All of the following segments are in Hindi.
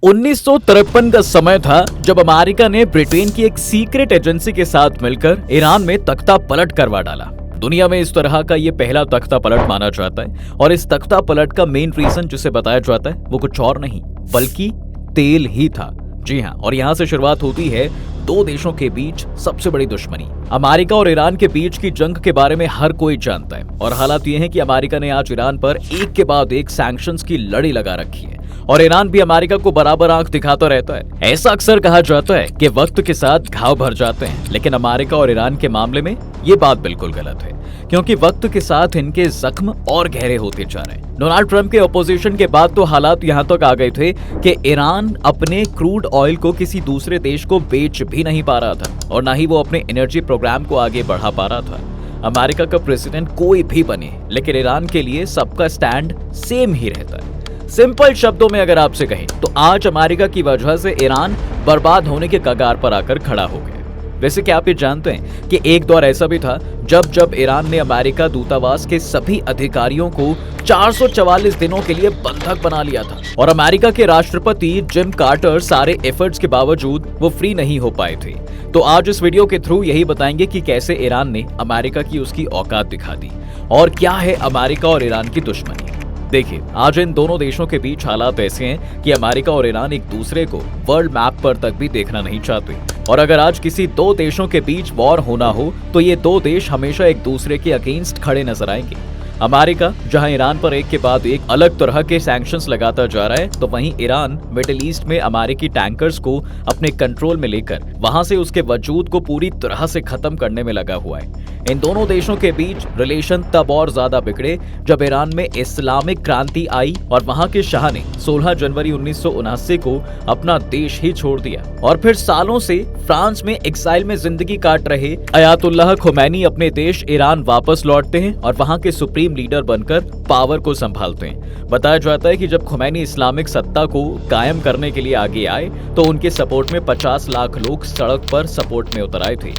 1953 का समय था जब अमेरिका ने ब्रिटेन की एक सीक्रेट एजेंसी के साथ मिलकर ईरान में तख्ता पलट करवा डाला। दुनिया में इस तरह का ये पहला तख्ता पलट माना जाता है और इस तख्ता पलट का मेन रीजन जिसे बताया जाता है वो कुछ और नहीं बल्कि तेल ही था। जी हाँ, और यहाँ से शुरुआत होती है दो देशों के बीच सबसे बड़ी दुश्मनी। अमेरिका और ईरान के बीच की जंग के बारे में हर कोई जानता है और हालात ये हैं कि अमेरिका ने आज ईरान पर एक के बाद एक सैंक्शंस की लड़ी लगा रखी है और ईरान भी अमेरिका को बराबर आंख दिखाता रहता है। ऐसा अक्सर कहा जाता है कि वक्त के साथ घाव भर जाते हैं, लेकिन अमेरिका और ईरान के मामले में ये बात बिल्कुल गलत है क्योंकि वक्त के साथ इनके जख्म और गहरे होते जा रहे हैं। डोनाल्ड ट्रंप के अपोजिशन के बाद तो हालात यहाँ तक आ गए थे कि ईरान अपने क्रूड ऑयल को किसी दूसरे देश को बेच भी नहीं पा रहा था और ना ही वो अपने एनर्जी प्रोग्राम को आगे बढ़ा पा रहा था। अमेरिका का प्रेसिडेंट कोई भी बने, लेकिन ईरान के लिए सबका स्टैंड सेम ही रहता है। सिंपल शब्दों में अगर आपसे कहें तो आज अमेरिका की वजह से ईरान बर्बाद होने के कगार पर आकर खड़ा हो गया। वैसे क्या आप ये जानते हैं कि एक दौर ऐसा भी था जब ईरान ने अमेरिका दूतावास के सभी अधिकारियों को 444 दिनों के लिए बंधक बना लिया था और अमेरिका के राष्ट्रपति जिम कार्टर सारे एफर्ट्स के बावजूद वो फ्री नहीं हो पाए थे। तो आज इस वीडियो के थ्रू यही बताएंगे कि कैसे ईरान ने अमेरिका की उसकी औकात दिखा दी और क्या है अमेरिका और ईरान की दुश्मनी। देखिए, आज इन दोनों देशों के बीच हालात ऐसे हैं कि अमेरिका और ईरान एक दूसरे को वर्ल्ड मैप पर तक भी देखना नहीं चाहते और अगर आज किसी दो देशों के बीच वॉर होना हो तो ये दो देश हमेशा एक दूसरे के अगेंस्ट खड़े नजर आएंगे। अमेरिका जहां ईरान पर एक के बाद एक अलग तरह के सैंक्शंस लगाता जा रहा है, तो वहीं ईरान मिडिल ईस्ट में अमेरिकी टैंकर्स को अपने कंट्रोल में लेकर वहां से उसके वजूद को पूरी तरह से खत्म करने में लगा हुआ है। इन दोनों देशों के बीच रिलेशन तब और ज्यादा बिगड़े जब ईरान में इस्लामिक क्रांति आई और वहां के शाह ने 16 जनवरी 1979 को अपना देश ही छोड़ दिया और फिर सालों से फ्रांस में एक्साइल में जिंदगी काट रहे अयातुल्लाह खुमैनी अपने देश ईरान वापस लौटते हैं और वहां के सुप्रीम लीडर बनकर पावर को संभालते हैं। बताया जाता है कि जब खुमैनी इस्लामिक सत्ता को कायम करने के लिए आगे आए तो उनके सपोर्ट में 50 लाख लोग सड़क पर सपोर्ट में उतर आए थे।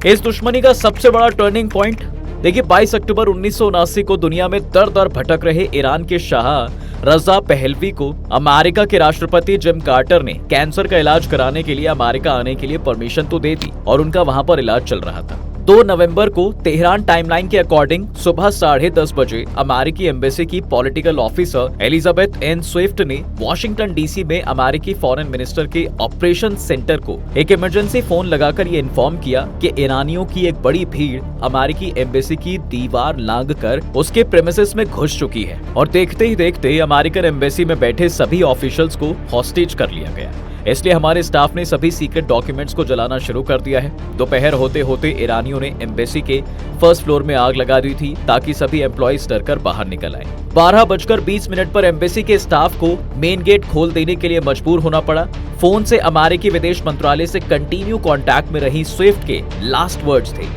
इस दुश्मनी का सबसे बड़ा टर्निंग पॉइंट देखिए 22 अक्टूबर 1979 को दुनिया में दर दर भटक रहे ईरान के शाह रजा पहलवी को अमेरिका के राष्ट्रपति जिम कार्टर ने कैंसर का इलाज कराने के लिए अमेरिका आने के लिए परमिशन तो दे दी और उनका वहां पर इलाज चल रहा था। 2 नवंबर को तेहरान टाइमलाइन के अकॉर्डिंग सुबह 10:30 बजे अमेरिकी एम्बेसी की political officer Elizabeth Ann Swift ने वॉशिंगटन डीसी में अमेरिकी फॉरेन मिनिस्टर के ऑपरेशन सेंटर को एक इमरजेंसी फोन लगाकर ये इन्फॉर्म किया कि ईरानियों की एक बड़ी भीड़ अमेरिकी एम्बेसी की दीवार लांघकर उसके प्रेमिसेस में घुस चुकी है और देखते ही देखते अमेरिकन एम्बेसी में बैठे सभी ऑफिशियल्स को हॉस्टेज कर लिया गया। इसलिए हमारे स्टाफ ने सभी सीक्रेट डॉक्यूमेंट्स को जलाना शुरू कर दिया है। दोपहर होते होते ईरानियों ने एम्बेसी के फर्स्ट फ्लोर में आग लगा दी थी ताकि सभी एम्प्लॉइज डरकर बाहर निकल आए। 12:20 पर एम्बेसी के स्टाफ को मेन गेट खोल देने के लिए मजबूर होना पड़ा। फोन से अमेरिकी विदेश मंत्रालय से कंटिन्यू कॉन्टैक्ट में रही स्विफ्ट के लास्ट वर्ड्स थे,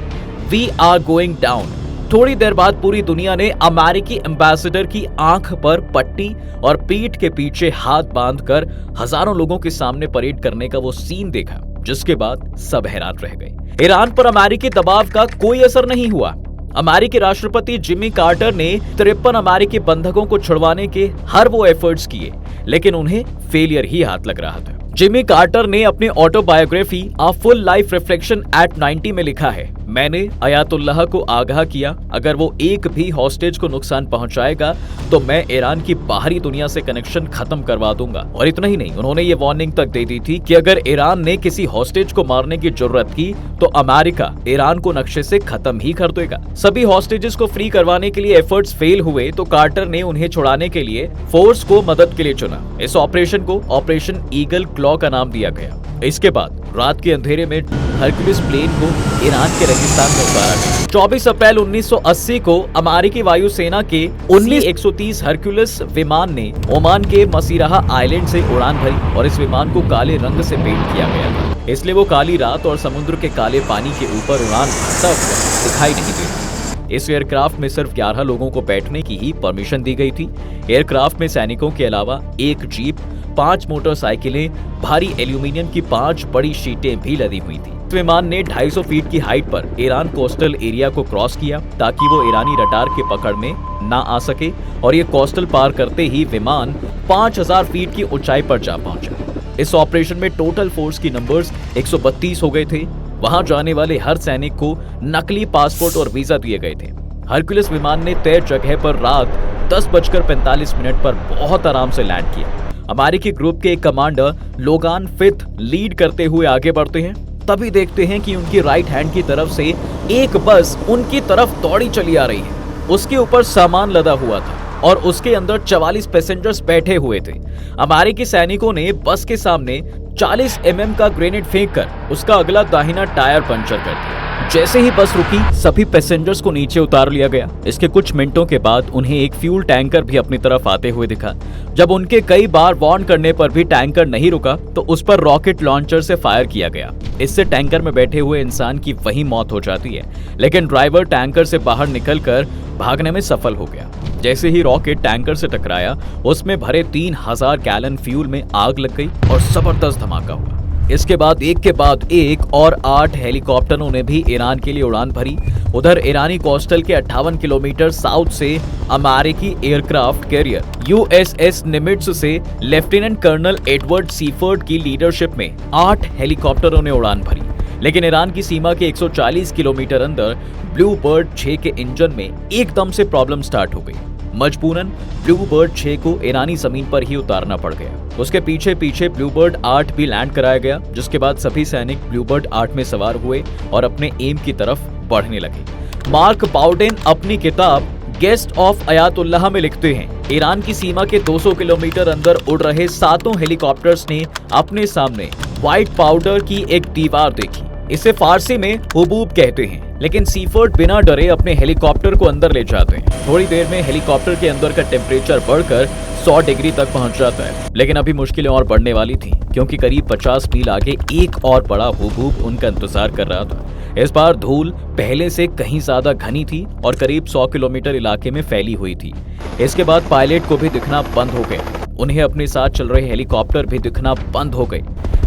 वी आर गोइंग डाउन। थोड़ी देर बाद पूरी दुनिया ने अमेरिकी एम्बेसडर की आंख पर पट्टी और पीठ के पीछे हाथ बांधकर हजारों लोगों के सामने परेड करने का वो सीन देखा, जिसके बाद सब हैरान रह गए। ईरान पर अमेरिकी दबाव का कोई असर नहीं हुआ। अमेरिकी राष्ट्रपति जिमी कार्टर ने 53 अमेरिकी बंधकों को छुड़वाने के हर वो एफर्ट्स किए, लेकिन उन्हें फेलियर ही हाथ लग रहा था। जिमी कार्टर ने अपनी autobiography a full life reflection eight 90 में लिखा है, मैंने अयातुल्लाह को आगाह किया अगर वो एक भी हॉस्टेज को नुकसान पहुंचाएगा तो मैं ईरान की बाहरी दुनिया से कनेक्शन खत्म करवा दूंगा। और इतना ही नहीं, उन्होंने ये वार्निंग तक दे दी थी कि अगर ईरान ने किसी हॉस्टेज को मारने की जरूरत की तो अमेरिका ईरान को नक्शे से खत्म ही कर देगा। सभी हॉस्टेजेस को फ्री करवाने के लिए एफर्ट्स फेल हुए तो कार्टर ने उन्हें छुड़ाने के लिए फोर्स को मदद के लिए चुना। इस ऑपरेशन को ऑपरेशन ईगल क्लॉ का नाम दिया गया। इसके बाद रात के अंधेरे में हरक्यूलिस प्लेन को ईरान के रेगिस्तान में उतारा गया। 24 अप्रैल 1980 को अमेरिकी वायुसेना के 19-130 हरक्यूलिस विमान ने ओमान के मसीराहा आइलैंड से उड़ान भरी और इस विमान को काले रंग से पेंट किया गया था, इसलिए वो काली रात और समुद्र के काले पानी के ऊपर उड़ान भरता हुआ दिखाई नहीं देती। इस एयरक्राफ्ट में सिर्फ 11 लोगों को बैठने की ही परमिशन दी गई थी। एयरक्राफ्ट में सैनिकों के अलावा एक जीप, 5 मोटरसाइकिलें, भारी एल्यूमिनियम की 5 बड़ी शीटें भी लदी हुई थी। विमान ने 250 फीट की हाइट पर ईरान कोस्टल एरिया को क्रॉस किया ताकि वो ईरानी रडार के पकड़ में ना आ सके और ये कोस्टल पार करते ही विमान 5000 फीट की ऊंचाई पर जा पहुंचा। इस ऑपरेशन में टोटल फोर्स की नंबर्स 132 हो गए थे। वहां जाने वाले हर सैनिक को नकली पासपोर्ट और वीजा दिए गए थे। हरक्यूलिस विमान ने तय जगह पर रात 10:45 पर बहुत आराम से लैंड किया। अमेरिकी ग्रुप के एक कमांडर लोगान फिथ लीड करते हुए आगे बढ़ते हैं। तभी देखते हैं कि उनकी राइट हैंड की तरफ से एक बस उनकी तरफ दौड़ी चली आ रही है। उसके ऊपर सामान लदा हुआ था और उसके अंदर 44 पैसेंजर्स बैठे हुए थे। अमेरिकी सैनिकों ने बस के सामने 40 mm का ग्रेनेड फेंककर उसका अगला दाहिना टायर पंचर कर दिया। जैसे ही बस रुकी, सभी पैसेंजर्स को नीचे उतार लिया गया। इसके कुछ मिनटों के बाद उन्हें एक फ्यूल टैंकर भी अपनी तरफ आते हुए दिखा। जब उनके कई बार वार्न करने पर भी टैंकर नहीं रुका तो उस पर रॉकेट लॉन्चर से फायर किया गया। इससे टैंकर में बैठे हुए इंसान की वहीं मौत हो जाती है, लेकिन ड्राइवर टैंकर से बाहर निकलकर भागने में सफल हो गया। जैसे ही रॉकेट टैंकर से टकराया, उसमें भरे 3000 गैलन फ्यूल में आग लग गई और जबरदस्त धमाका हुआ। इसके बाद एक के बाद एक और 8 हेलीकॉप्टरों ने भी ईरान के लिए उड़ान भरी। उधर ईरानी कोस्टल के 58 किलोमीटर साउथ से अमेरिकी एयरक्राफ्ट कैरियर USS निमिट्ज से लेफ्टिनेंट कर्नल एडवर्ड सीफर्ड की लीडरशिप में 8 हेलीकॉप्टरों ने उड़ान भरी। लेकिन ईरान की सीमा के 140 किलोमीटर अंदर ब्लू बर्ड 6 के इंजन में एकदम से प्रॉब्लम स्टार्ट हो गई। मजबूरन ब्लू बर्ड 6 को ईरानी जमीन पर ही उतारना पड़ गया। उसके पीछे पीछे ब्लू बर्ड 8 भी लैंड कराया गया, जिसके बाद सभी सैनिक ब्लू बर्ड 8 में सवार हुए और अपने एम की तरफ बढ़ने लगे। मार्क बाउडेन अपनी किताब गेस्ट ऑफ अयातुल्लाह में लिखते हैं, ईरान की सीमा के 200 किलोमीटर अंदर उड़ रहे 7 हेलीकॉप्टर्स ने अपने सामने व्हाइट पाउडर की एक दीवार देखी। इसे फारसी में हुबूब कहते हैं, लेकिन सीफर्ड बिना डरे अपने हेलीकॉप्टर को अंदर ले जाते हैं। थोड़ी देर में हेलीकॉप्टर के अंदर का टेम्परेचर बढ़कर 100 डिग्री तक पहुंच जाता है। लेकिन अभी मुश्किलें और बढ़ने वाली थी, क्योंकि करीब 50 मील आगे एक और बड़ा हुबूब उनका इंतजार कर रहा था। इस बार धूल पहले से कहीं ज्यादा घनी थी और करीब 100 किलोमीटर इलाके में फैली हुई थी। इसके बाद पायलट को भी दिखना बंद हो गया। उन्हें अपने साथ चल रहे हेलीकॉप्टर भी दिखना बंद हो गए।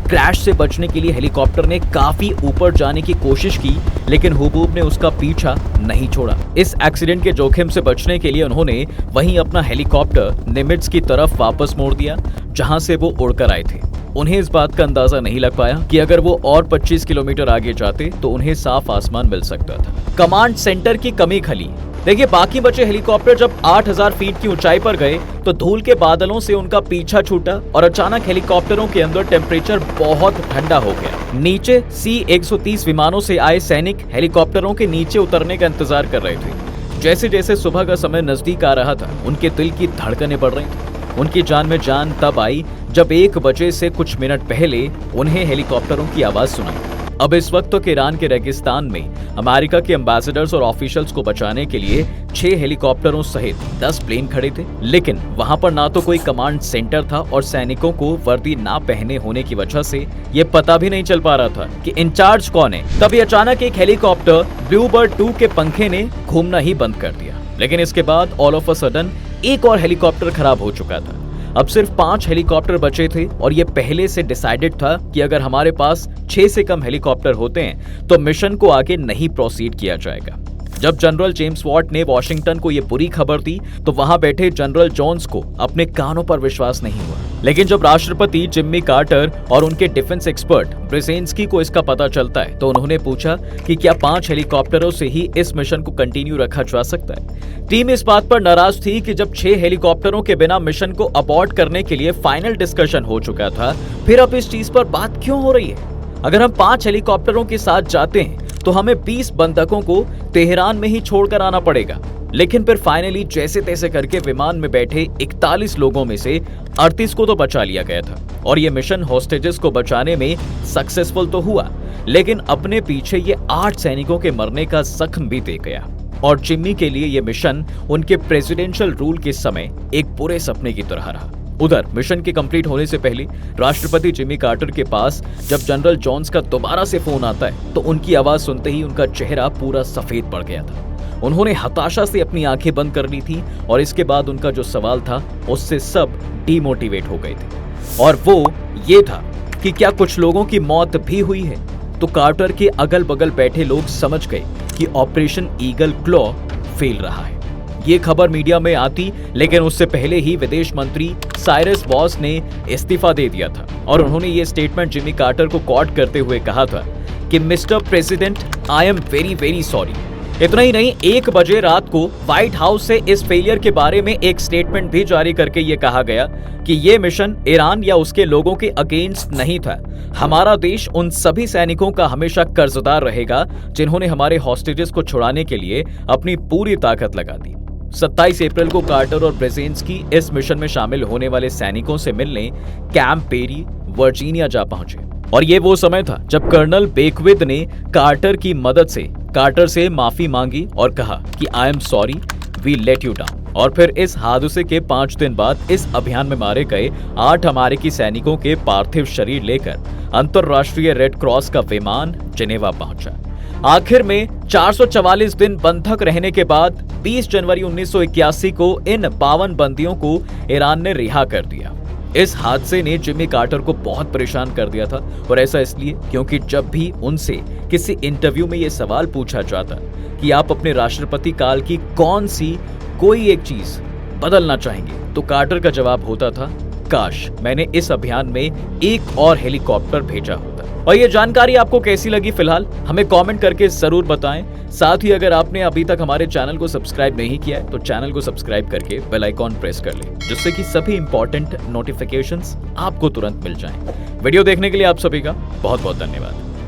क्रैश से बचने के लिए हेलीकॉप्टर ने काफी ऊपर जाने की कोशिश की, लेकिन हुबूब ने उसका पीछा नहीं छोड़ा। इस एक्सीडेंट के जोखिम से बचने के लिए उन्होंने वहीं अपना हेलीकॉप्टर निमिट्ज की तरफ वापस मोड़ दिया, जहां से वो उड़कर आए थे। उन्हें इस बात का अंदाजा नहीं लग पाया कि अगर वो और 25 किलोमीटर आगे जाते तो उन्हें साफ आसमान मिल सकता था। कमांड सेंटर की कमी खली। देखिए, बाकी बचे हेलीकॉप्टर जब 8000 फीट की ऊंचाई पर गए तो धूल के बादलों से उनका पीछा छूटा और अचानक हेलीकॉप्टरों के अंदर टेम्परेचर बहुत ठंडा हो गया। नीचे C-130 विमानों से आए सैनिक हेलीकॉप्टरों के नीचे उतरने का इंतजार कर रहे थे। जैसे जैसे सुबह का समय नजदीक आ रहा था, उनके दिल की धड़कनें बढ़ रही थी। उनकी जान में जान तब आई जब 1 बजे से कुछ मिनट पहले उन्हें हेलीकॉप्टरों की आवाज सुनाई। अब इस वक्त तो ईरान के रेगिस्तान में अमेरिका के एम्बेसडर्स और ऑफिशियल्स को बचाने के लिए 6 हेलीकॉप्टरों सहित 10 प्लेन खड़े थे, लेकिन वहां पर ना तो कोई कमांड सेंटर था और सैनिकों को वर्दी ना पहने होने की वजह से ये पता भी नहीं चल पा रहा था कि इंचार्ज कौन है। तभी अचानक एक हेलीकॉप्टर ब्लू बर्ड 2 के पंखे ने घूमना ही बंद कर दिया। लेकिन इसके बाद ऑल ऑफ अ सडन एक और हेलीकॉप्टर खराब हो चुका था। अब सिर्फ 5 हेलीकॉप्टर बचे थे और ये पहले से डिसाइडेड था कि अगर हमारे पास 6 से कम हेलीकॉप्टर होते हैं तो मिशन को आगे नहीं प्रोसीड किया जाएगा। जब जनरल जेम्स वॉट ने वॉशिंगटन को ये बुरी खबर दी तो वहां बैठे जनरल जोन्स को अपने कानों पर विश्वास नहीं हुआ। लेकिन जब राष्ट्रपति जिम्मी कार्टर और उनके डिफेंस एक्सपर्ट ब्रेजेंस्की को इसका पता चलता है तो उन्होंने पूछा कि क्या 5 हेलीकॉप्टरों से ही इस मिशन को कंटिन्यू रखा जा सकता है। टीम इस बात पर नाराज थी कि जब 6 हेलीकॉप्टरों के बिना मिशन को अबॉर्ट करने के लिए फाइनल डिस्कशन हो चुका था, फिर अब इस चीज पर बात क्यों हो रही है। अगर हम 5 हेलीकॉप्टरों के साथ जाते हैं तो हमें 20 बंधकों को तेहरान में ही छोड़कर आना पड़ेगा। लेकिन फिर फाइनली जैसे तैसे करके विमान में बैठे 41 लोगों में से 38 को तो बचा लिया गया था और ये मिशन हॉस्टेजेस को बचाने में सक्सेसफुल तो हुआ, लेकिन अपने पीछे ये 8 सैनिकों के मरने का जख्म भी दे गया। और जिम्मी के लिए ये मिशन उनके प्रेसिडेंशियल रूल के समय एक बुरे सपने की तरह रहा। उधर मिशन के कंप्लीट होने से पहले राष्ट्रपति जिम्मी कार्टर के पास जब जनरल जोन्स का दोबारा से फोन आता है तो उनकी आवाज सुनते ही उनका चेहरा पूरा सफेद पड़ गया था। उन्होंने हताशा से अपनी आंखें बंद कर ली थी और इसके बाद उनका जो सवाल था उससे सब डिमोटिवेट हो गए थे, और वो ये था कि क्या कुछ लोगों की मौत भी हुई है। तो कार्टर के अगल बगल बैठे लोग समझ गए कि ऑपरेशन ईगल क्लॉ फेल रहा है। ये खबर मीडिया में आती, लेकिन उससे पहले ही विदेश मंत्री साइरस वॉस ने इस्तीफा दे दिया था और उन्होंने ये स्टेटमेंट जिमी कार्टर को कोट करते हुए कहा था कि mister president, I am very very sorry. इतना ही नहीं, 1 बजे रात को व्हाइट हाउस से इस फेलियर के बारे में एक स्टेटमेंट भी जारी करके ये कहा गया कि ये मिशन ईरान या उसके लोगों के अगेंस्ट नहीं था। हमारा देश उन सभी सैनिकों का हमेशा कर्जदार रहेगा जिन्होंने हमारे हॉस्टेजेस को छुड़ाने के लिए अपनी पूरी ताकत लगा दी। 27 अप्रैल को कार्टर और ब्रेजेंस्की इस मिशन में शामिल होने वाले सैनिकों से मिलने कैंप पेरी, वर्जीनिया जा पहुंचे और ये वो समय था जब कर्नल बेकविद ने कार्टर से माफी मांगी और कहा कि I am sorry, we let you down. और फिर इस हादसे के 5 दिन बाद इस अभियान में मारे गए 8 अमेरिकी सैनिकों के पार्थिव शरीर लेकर अंतरराष्ट्रीय रेड क्रॉस का विमान जिनेवा पहुंचा। आखिर में 444 दिन बंधक रहने के बाद 20 जनवरी 1981 को इन 52 बंदियों को ईरान ने रिहा कर दिया। इस हादसे ने जिमी कार्टर को बहुत परेशान कर दिया था और ऐसा इसलिए क्योंकि जब भी उनसे किसी इंटरव्यू में यह सवाल पूछा जाता कि आप अपने राष्ट्रपति काल की कौन सी कोई एक चीज बदलना चाहेंगे, तो कार्टर का जवाब होता था, काश मैंने इस अभियान में एक और हेलीकॉप्टर भेजा होता। और ये जानकारी आपको कैसी लगी फिलहाल हमें कमेंट करके जरूर बताएं। साथ ही अगर आपने अभी तक हमारे चैनल को सब्सक्राइब नहीं किया है तो चैनल को सब्सक्राइब करके बेल आइकॉन प्रेस कर लें, जिससे कि सभी इंपॉर्टेंट नोटिफिकेशंस आपको तुरंत मिल जाएं। वीडियो देखने के लिए आप सभी का बहुत बहुत धन्यवाद।